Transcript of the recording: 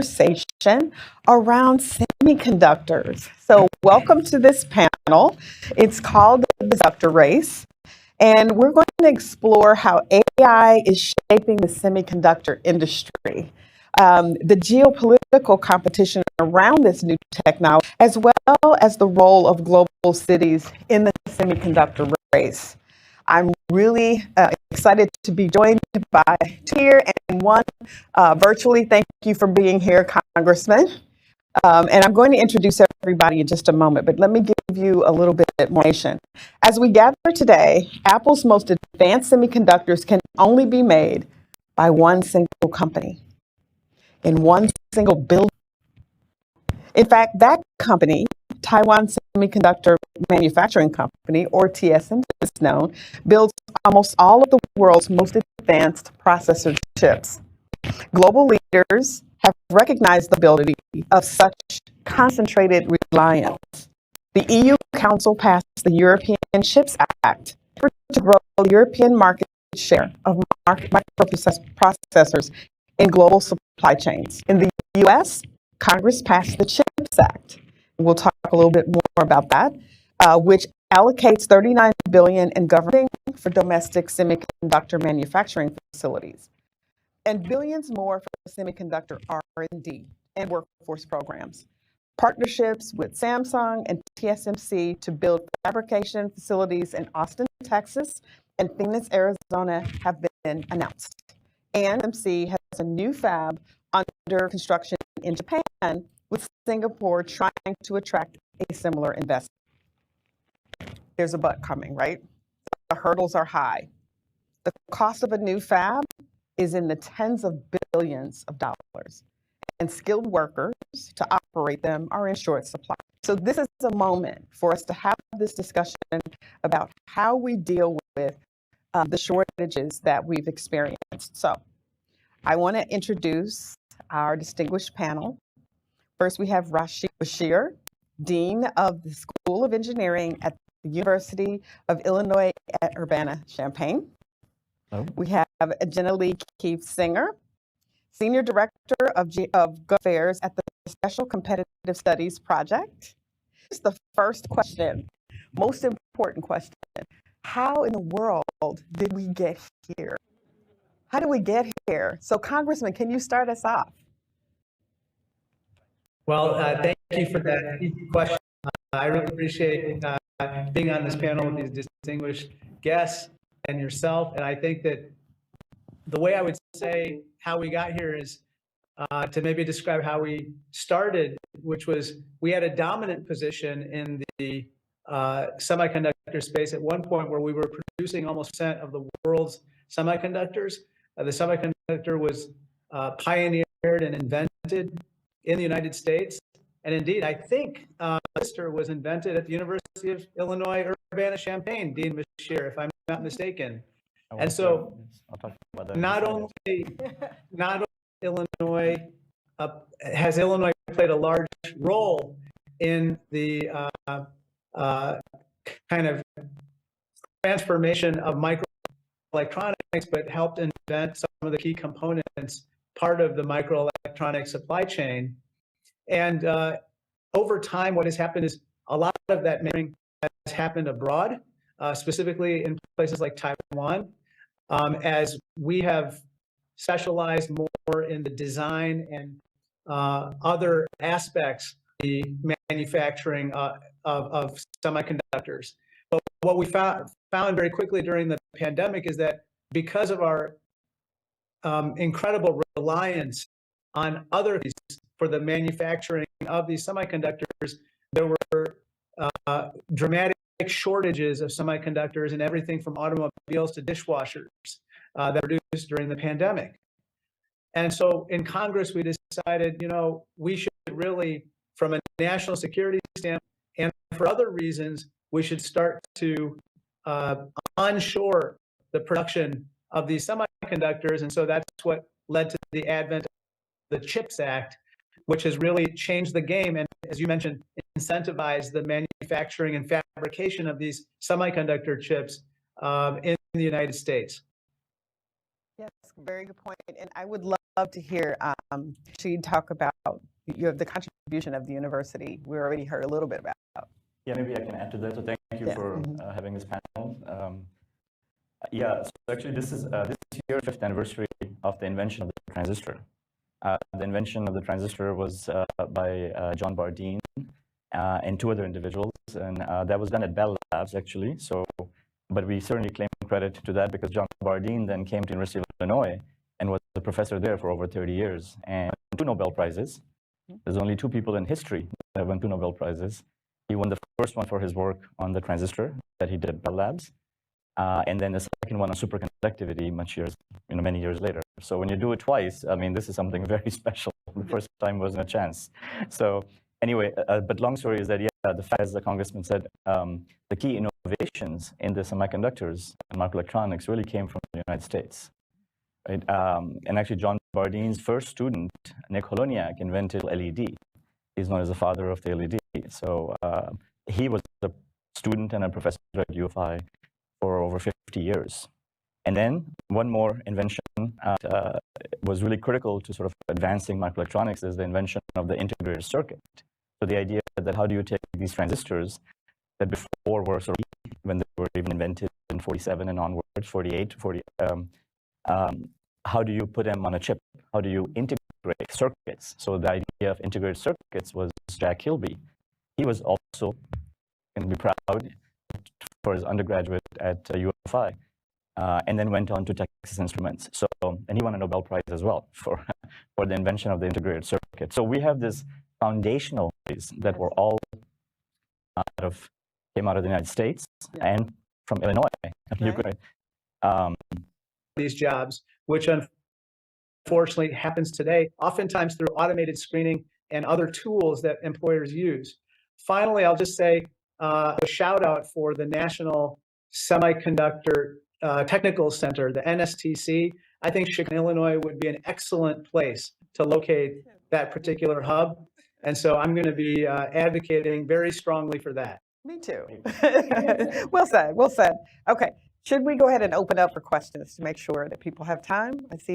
conversation around semiconductors. So welcome to this panel. It's called the Conductor Race, and we're going to explore how AI is shaping the semiconductor industry, the geopolitical competition around this new technology, as well as the role of global cities in the semiconductor race. I'm really excited to be joined by two here and one virtually. Thank you for being here, Congressman. And I'm going to introduce everybody in just a moment, but let me give you a little bit more information. As we gather today, Apple's most advanced semiconductors can only be made by one single company in one single building. In fact, that company, Taiwan Semiconductor Manufacturing Company, or TSMC is known, builds almost all of the world's most advanced processor chips. Global leaders have recognized the ability of such concentrated reliance. The EU Council passed the European Chips Act to grow the European market share of microprocessors in global supply chains. In the US, Congress passed the CHIPS Act. We'll talk a little bit more about that, which allocates $39 billion in government for domestic semiconductor manufacturing facilities, and billions more for semiconductor R&D and workforce programs. Partnerships with Samsung and TSMC to build fabrication facilities in Austin, Texas, and Phoenix, Arizona have been announced. And TSMC has a new fab under construction in Japan, with Singapore trying to attract a similar investment. There's a but coming, right? The hurdles are high. The cost of a new fab is in the tens of billions of dollars, and skilled workers to operate them are in short supply. So this is a moment for us to have this discussion about how we deal with the shortages that we've experienced. So I want to introduce our distinguished panel. First, we have Rashid Bashir, Dean of the School of Engineering at the University of Illinois at Urbana-Champaign. Oh. We have Jenna Lee Keefe Singer, Senior Director of Affairs at the Special Competitive Studies Project. Here's the first question, most important question. How in the world did we get here? How did we get here? So Congressman, can you start us off? Well, thank you for that easy question. I really appreciate being on this panel with these distinguished guests and yourself. And I think that the way I would say how we got here is to maybe describe how we started, which was we had a dominant position in the semiconductor space at one point where we were producing almost 1% of the world's semiconductors. The semiconductor was pioneered and invented in the United States. And indeed, I think Lister was invented at the University of Illinois, Urbana-Champaign, Dean Bashir, if I'm not mistaken. And so not only Illinois, has Illinois played a large role in the kind of transformation of microelectronics, but helped invent some of the key components, part of the microelectronic supply chain. And over time, what has happened is a lot of that manufacturing has happened abroad, specifically in places like Taiwan, as we have specialized more in the design and other aspects of the manufacturing of semiconductors. But what we found very quickly during the pandemic is that because of our incredible reliance on other for the manufacturing of these semiconductors, there were dramatic shortages of semiconductors in everything from automobiles to dishwashers that were produced during the pandemic. And so in Congress, we decided, you know, we should really, from a national security standpoint and for other reasons, we should start to onshore the production of these semiconductors. And so that's what led to the advent of the CHIPS Act, which has really changed the game and, as you mentioned, incentivized the manufacturing and fabrication of these semiconductor chips in the United States. Yes, Very good point. And I would love to hear she talk about the contribution of the university. We already heard a little bit about. Yeah, maybe I can add to that. So thank you Yeah. for having this panel. Yeah, so actually this is this year 5th anniversary of the invention of the transistor. The invention of the transistor was by John Bardeen and 2 other individuals, and that was done at Bell Labs actually. So, but we certainly claim credit to that because John Bardeen then came to University of Illinois and was a professor there for over 30 years and 2 Nobel Prizes. There's only 2 people in history that have won 2 Nobel Prizes. He won the first one for his work on the transistor that he did at Bell Labs, and then the second one on superconductivity many years later. So when you do it twice, I mean, this is something very special. The first time wasn't a chance. So anyway, but long story is that, yeah, the fact, as the congressman said, the key innovations in the semiconductors and microelectronics really came from the United States. Right? And actually, John Bardeen's first student, Nick Holoniak, invented LED. He's known as the father of the LED. So he was a student and a professor at UFI for over 50 years. And then one more invention was really critical to sort of advancing microelectronics is the invention of the integrated circuit. So the idea that how do you take these transistors that before were sort of, when they were even invented in 47 and onwards, 48, 40, how do you put them on a chip? How do you integrate circuits? So the idea of integrated circuits was Jack Kilby. He was also, going to be proud, for his undergraduate at UFI, and then went on to Texas Instruments. So, and he won a Nobel Prize as well for the invention of the integrated circuit. So we have this foundational ways that were all came out of the United States and from Illinois. These jobs, which unfortunately happens today, oftentimes through automated screening and other tools that employers use. Finally, I'll just say a shout out for the National Semiconductor Technical Center, the NSTC. I think Chicago, Illinois would be an excellent place to locate that particular hub. And so I'm going to be advocating very strongly for that. Me too. Well said, well said. Okay, should we go ahead and open up for questions to make sure that people have time? I see